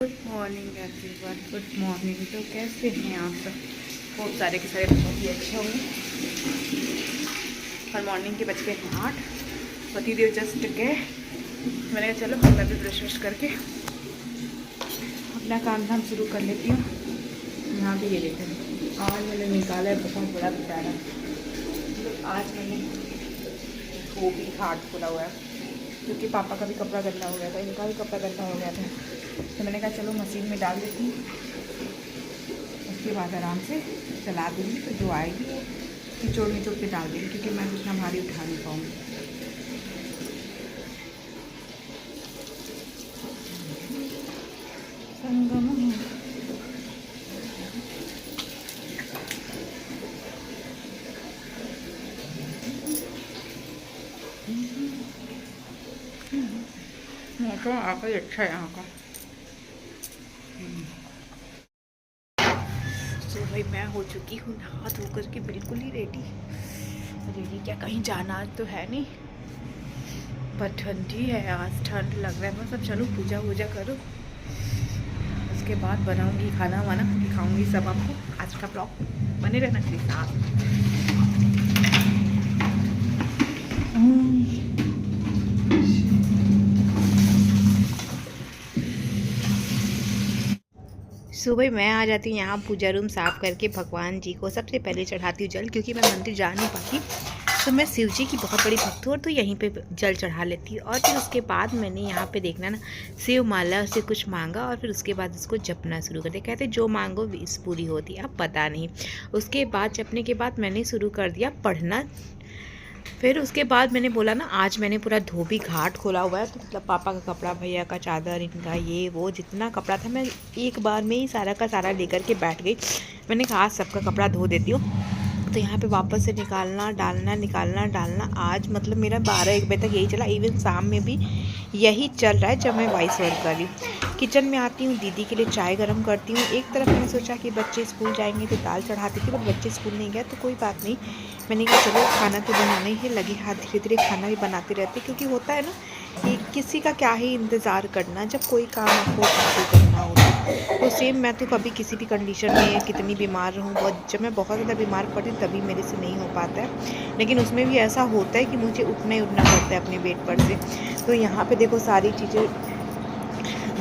Good morning everyone, good morning. तो कैसे हैं आप सब? बहुत सारे के सारे बहुत ही अच्छे होंगे। और मॉर्निंग के बज के 8 पति देव जस्ट गए। मैंने कहा चलो मैं भी ब्रश व्रश करके अपना काम धाम शुरू कर लेती हूँ। यहाँ भी ये देखें, आज मैंने निकाला है बहुत बड़ा बेचारा। तो आज मैंने धोबी घाट खोला हुआ है क्योंकि पापा का भी कपड़ा गंदा हो गया था, इनका भी कपड़ा गंदा हो गया था। तो मैंने कहा चलो मशीन में डाल देती हूँ, उसके बाद आराम से चला दूँगी। तो जो आएगी निचोड़ निचोड़ के डाल देंगे क्योंकि मैं उतना भारी उठा नहीं पाऊँगी। संगम मौसम आकर अच्छा है यहाँ का। तो भाई मैं हो चुकी हूँ नहा धो कर के बिल्कुल ही रेडी। क्या कहीं जाना तो है नहीं, पर ठंडी है आज, ठंड लग रहा है। मैं सब चलो पूजा वूजा करो, उसके बाद बनाऊंगी खाना वाना, दिखाऊंगी सब आपको। आज का ब्लॉग बने रहना के साथ। सुबह मैं आ जाती हूँ यहाँ पूजा रूम साफ़ करके भगवान जी को सबसे पहले चढ़ाती हूँ जल, क्योंकि मैं मंदिर जा नहीं पाती। तो मैं शिव जी की बहुत बड़ी भक्त हूँ, तो यहीं पे जल चढ़ा लेती हूँ। और फिर उसके बाद मैंने यहाँ पे देखना ना, शिव माला से कुछ मांगा और फिर उसके बाद उसको जपना शुरू कर दिया। कहते जो मांगो विश पूरी होती, अब पता नहीं। उसके बाद जपने के बाद मैंने शुरू कर दिया पढ़ना। फिर उसके बाद मैंने बोला ना, आज मैंने पूरा धोबी घाट खोला हुआ है। तो मतलब पापा का कपड़ा, भैया का चादर, इनका ये वो जितना कपड़ा था मैं एक बार में ही सारा का सारा लेकर के बैठ गई। मैंने कहा आज सबका कपड़ा धो देती हूँ। तो यहाँ पे वापस से निकालना डालना निकालना डालना, आज मतलब मेरा 12-1 बजे तक यही चला। इवन शाम में भी यही चल रहा है जब मैं वॉइस ओवर कर रही हूँ। किचन में आती हूँ, दीदी के लिए चाय गर्म करती हूँ। एक तरफ मैंने सोचा कि बच्चे स्कूल जाएंगे तो दाल चढ़ाती थी, बट बच्चे स्कूल नहीं गए तो कोई बात नहीं। मैंने कहा चलो खाना तो बनाना ही है, लगे हाथ धीरे धीरे खाना भी बनाते रहते, क्योंकि होता है ना कि किसी का क्या ही इंतज़ार करना जब कोई काम आपको करना होता है। तो सेम मैं तो कभी किसी भी कंडीशन में कितनी बीमार रहूँ, जब मैं बहुत ज़्यादा बीमार पड़ती तभी मेरे से नहीं हो पाता है। लेकिन उसमें भी ऐसा होता है कि मुझे उठना ही उठना पड़ता है अपने बेड पर से। तो यहाँ पे देखो सारी चीज़ें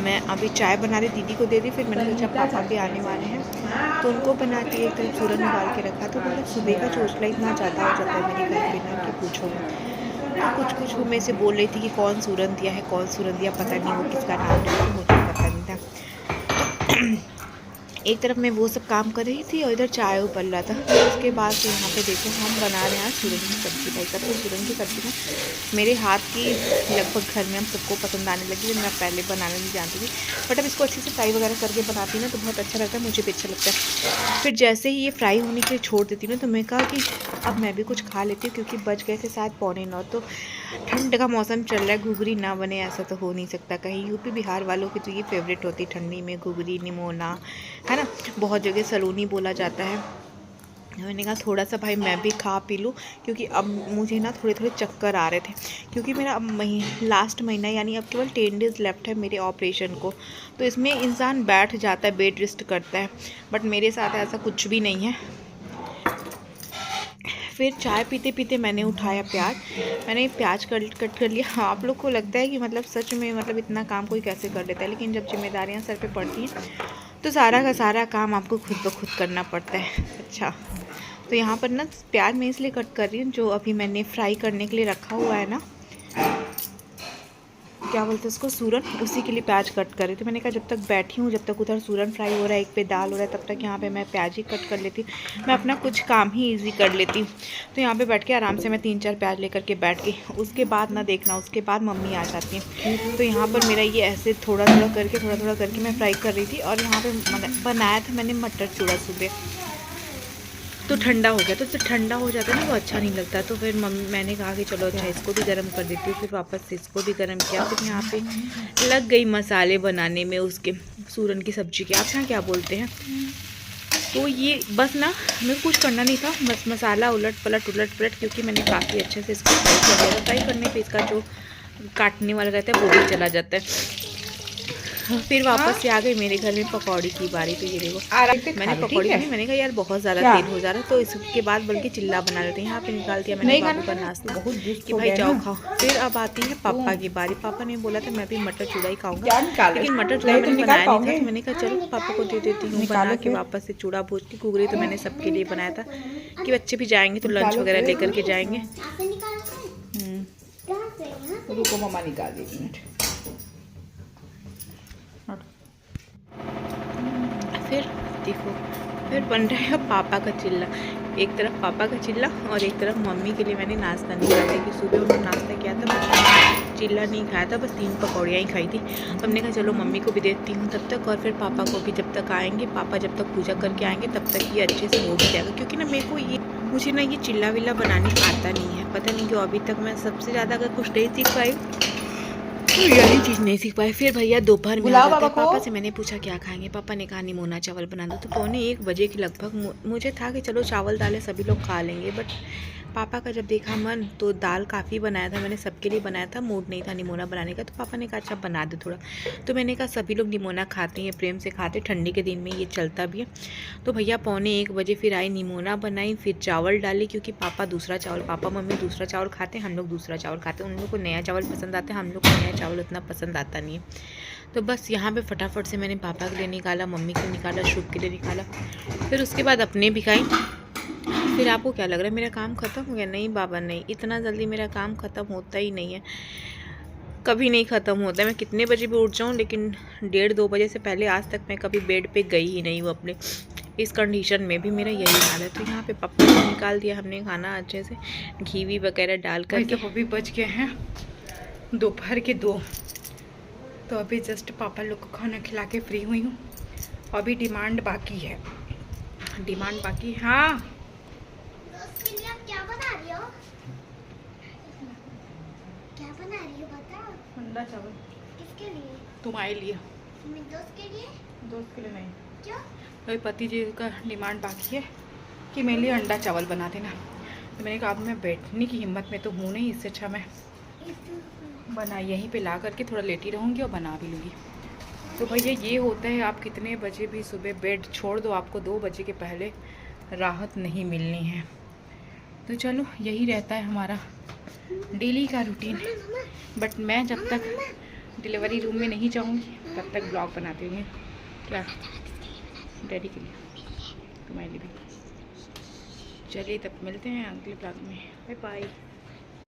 मैं अभी चाय बना रही, दीदी को दे दी। फिर मैंने सोचा पापा भी आने वाले हैं तो उनको बनाती है। एक तरफ सूरन निकाल के रखा, तो मतलब सुबह का चोचला इतना ज़्यादा हो जाता है मेरे घर पे ना कि पूछो। तो कुछ वो में से बोल रही थी कि कौन सूरन दिया है, कौन सूरन दिया, पता नहीं वो किसका नाम लिया, तो मुझे पता नहीं था। एक तरफ मैं वो सब काम कर रही थी और इधर चाय उबल रहा था। उसके बाद तो यहाँ पे देखो हम बना रहे हैं सूरन की सब्ज़ी। भाई साहब, तो सूरन की सब्ज़ी ना मेरे हाथ की लगभग घर में हम सबको पसंद आने लगी। मैं पहले बनाना नहीं जानती थी, बट अब इसको अच्छे से फ्राई वगैरह करके बनाती ना तो बहुत अच्छा लगता है, मुझे भी अच्छा लगता है। फिर जैसे ही ये फ्राई होने के लिए छोड़ देती ना, तो मैं कहा कि अब मैं भी कुछ खा लेती हूँ, क्योंकि बज गए थे शायद 8:45। तो ठंड का मौसम चल रहा है, घुघरी ना बने ऐसा तो हो नहीं सकता। कहीं यूपी बिहार वालों की तो ये फेवरेट होती है ठंडी में, घुघरी निमोना, है ना। बहुत जगह सलोनी बोला जाता है। मैंने कहा थोड़ा सा भाई मैं भी खा पी लूँ, क्योंकि अब मुझे ना थोड़े थोड़े चक्कर आ रहे थे। क्योंकि मेरा अब लास्ट महीना यानी अब केवल 10 डेज़ लेफ्ट है मेरे ऑपरेशन को। तो इसमें इंसान बैठ जाता है, बेड रेस्ट करता है, बट मेरे साथ ऐसा कुछ भी नहीं है। फिर चाय पीते पीते मैंने उठाया प्याज। मैंने प्याज कट कर लिया। आप लोग को लगता है कि मतलब सच में मतलब इतना काम कोई कैसे कर लेता है, लेकिन जब जिम्मेदारियां सर पे पड़ती हैं तो सारा का सारा काम आपको खुद ब खुद करना पड़ता है। अच्छा, तो यहाँ पर ना प्याज मैं इसलिए कट कर रही हूँ, जो अभी मैंने फ्राई करने के लिए रखा हुआ है ना, क्या बोलते हैं उसको, सूरन, उसी के लिए प्याज कट कर रही थी। मैंने कहा जब तक बैठी हूँ, जब तक उधर सूरन फ्राई हो रहा है, एक पे दाल हो रहा है, तब तक यहाँ पे मैं प्याज ही कट कर लेती हूँ। मैं अपना कुछ काम ही इजी कर लेती हूँ। तो यहाँ पे बैठ के आराम से मैं 3-4 प्याज लेकर के बैठ गई। उसके बाद ना देखना, उसके बाद मम्मी आ जाती हैं। तो यहाँ पर मेरा ये ऐसे थोड़ा थोड़ा करके मैं फ्राई कर रही थी। और यहाँ पर बनाया था मैंने मटर चूड़ा सुबह, तो ठंडा हो गया। तो ठंडा हो जाता है ना, वो अच्छा नहीं लगता। तो फिर मैंने कहा कि चलो अच्छा इसको भी गर्म कर देती हूँ। फिर वापस से इसको भी गर्म किया। फिर यहाँ पे लग गई मसाले बनाने में, उसके सूरन की सब्ज़ी के, आप यहाँ क्या बोलते हैं। तो ये बस ना हमें कुछ करना नहीं था, बस मसाला उलट पलट क्योंकि मैंने काफ़ी अच्छे से इसको फ्राई कर दिया था। फ्राई करने पर इसका जो काटने वाला रहता है वो भी चला जाता है। फिर वापस से आ गई मेरे घर में पकौड़ी की बारी। तो ये देखो मैंने पकौड़ी बनाई। मैंने कहा यार बहुत ज़्यादा तेल हो जा रहा है, तो इसके बाद बल्कि चिल्ला बना लेते हैं। यहाँ पे निकाल दिया मैंने बाबू का नाश्ता कि भाई जाओ खाओ। फिर अब आती है पापा की बारी। पापा ने बोला था मैं भी मटर चूड़ा ही खाऊंगा, लेकिन मटर चूड़ा मैंने बनाया नहीं था। तो मैंने कहा चलो पापा को दे देती हूँ बना के। वापस से चूड़ा भूज के घुघरी तो मैंने सबके लिए बनाया था कि बच्चे भी जाएंगे तो लंच वगैरह लेकर के जाएंगे। रुको मम्मा निकाल दी मिनट। फिर देखो फिर बन रहा है पापा का चिल्ला। एक तरफ पापा का चिल्ला और एक तरफ मम्मी के लिए मैंने नाश्ता निकाला कि सुबह उन्होंने नाश्ता किया था, चिल्ला नहीं खाया था, बस 3 पकौड़ियाँ ही खाई थी। तो हमने कहा चलो मम्मी को भी देती हूँ तब तक, और फिर पापा को भी जब तक आएंगे, पापा जब तक पूजा करके आएंगे तब तक ये अच्छे से हो भी जाएगा। क्योंकि ना मुझे ना ये चिल्ला विल्ला बनाने आता नहीं है, पता नहीं क्यों। अभी तक मैं सबसे ज़्यादा अगर कुछ नहीं सीख पाई तो यही चीज़ नहीं सीख पाई। फिर भैया दोपहर में पापा से मैंने पूछा क्या खाएंगे। पापा ने कहा निमोना चावल बना दो। तो 12:45 बजे के लगभग मुझे था कि चलो चावल दालें सभी लोग खा लेंगे, बट पापा का जब देखा मन तो दाल काफ़ी बनाया था मैंने, सबके लिए बनाया था, मूड नहीं था निमोना बनाने का। तो पापा ने कहा अच्छा बना दो थोड़ा। तो मैंने कहा सभी लोग निमोना खाते हैं, प्रेम से खाते, ठंडी के दिन में ये चलता भी है। तो भैया 12:45 बजे फिर आई, निमोना बनाई, फिर चावल डाली, क्योंकि पापा मम्मी दूसरा चावल खाते हैं, हम लोग दूसरा चावल खाते हैं। उन लोग को नया चावल पसंद आता है, हम लोग को नया चावल उतना पसंद आता नहीं है। तो बस यहाँ पे फटाफट से मैंने पापा के लिए निकाला, मम्मी के लिए निकाला, शुभ के लिए निकाला, फिर उसके बाद अपने भी खाई। फिर आपको क्या लग रहा है मेरा काम ख़त्म हो गया? नहीं बाबा नहीं, इतना जल्दी मेरा काम ख़त्म होता ही नहीं है, कभी नहीं ख़त्म होता है। मैं कितने बजे भी उठ जाऊँ, लेकिन 1:30-2 बजे से पहले आज तक मैं कभी बेड पे गई ही नहीं हूँ अपने। इस कंडीशन में भी मेरा यही हाल है। तो यहाँ पे पापा को निकाल दिया हमने खाना अच्छे से, घी वगैरह डाल कर। तो अभी बज गए हैं दोपहर के 2। तो अभी जस्ट पापा लोग को खाना खिला के फ्री हुई हूँ। अभी डिमांड बाकी है। हाँ क्या बना रही हो? बताओ। अंडा चावल। किसके लिए? तुम्हारे लिए। मेरे दोस्त के लिए? दोस्त के लिए नहीं। क्यों? तो पति जी का डिमांड बाकी है कि मेरे लिए अंडा चावल बना देना। तो मैंने कहा अब मैं बैठने की हिम्मत में तो हूँ नहीं, इससे अच्छा मैं बना यहीं पे ला करके थोड़ा लेटी रहूँगी और बना भी लूँगी। तो भैया ये होता है, आप कितने बजे भी सुबह बेड छोड़ दो, आपको 2 बजे के पहले राहत नहीं मिलनी है। तो चलो यही रहता है हमारा डेली का रूटीन। बट मैं जब तक डिलीवरी रूम में नहीं जाऊँगी तब तक ब्लॉग बनाती हूँ। क्या? डैडी के लिए, तुम्हारे लिए भी। चलिए तब मिलते हैं अगले ब्लॉग में। Bye bye.